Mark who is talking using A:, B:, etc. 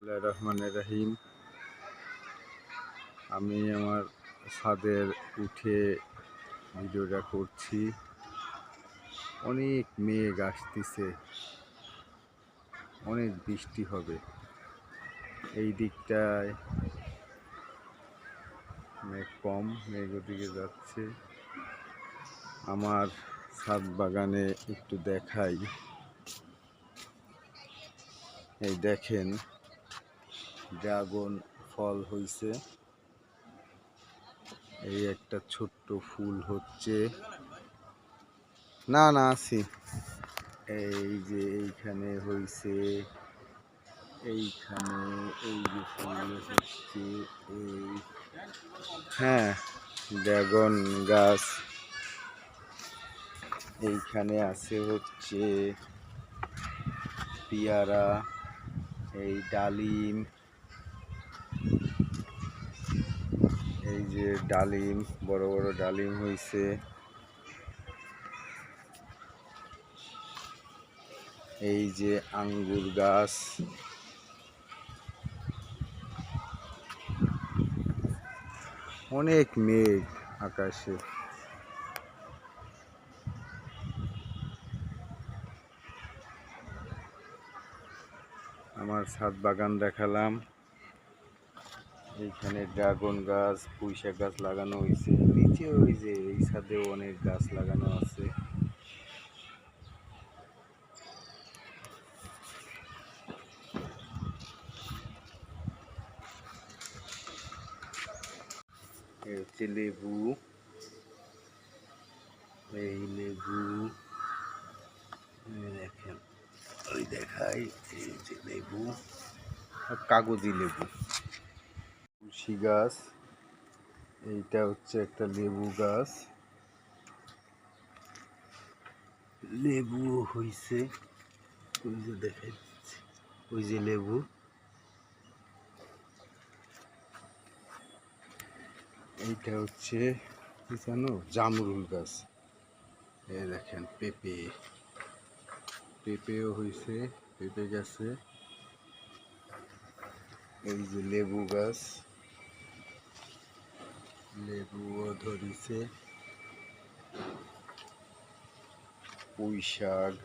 A: রহমানির রহিম। আমি আমার ছাদের উঠে ভিডিওটা করছি। অনেক মেঘ আসতেছে, অনেক বৃষ্টি হবে। এই দিকটায় মেঘ কম, মেঘ ওদিকে যাচ্ছে। আমার ছাদ বাগানে একটু দেখাই। এই দেখেন, ড্রাগন ফল হয়েছে। এই একটা ছোট্ট ফুল হচ্ছে। না না আছি। এই যে এইখানে হয়েছে, এইখানে এই যে ফুল হচ্ছে। এই হ্যাঁ, ড্রাগন গাছ। এইখানে আছে হচ্ছে পেয়ারা, এই ডালিম, এই যে ডালিম, বড় বড় ডালিম হয়েছে। এই যে আঙ্গুর গাছ, অনেক মেঘ আকাশে। আমার ছাদ বাগান দেখালাম। এইখানে ড্রাগন গাছ, পুঁইশাক গাছ লাগানো হয়েছে। নিচে ওই যে এই ছাদেও অনেক গাছ লাগানো আছে। এই হচ্ছে লেবু, এই লেবু দেখেন, ওই দেখাই, এই যে লেবু, কাগজি লেবু। তুলসী গাছ, এইটা হচ্ছে একটা লেবু গাছ। লেবু হইছে, ওই যে দেখাই, ওই যে লেবু। এইটা হচ্ছে কি জানো, জামরুল গাছ। এই দেখেন পেঁপে, পেঁপেও হয়েছে, পেঁপে গাছে। এই যে লেবু গাছ, লেবুও ধরেছে। পুঁই শাক,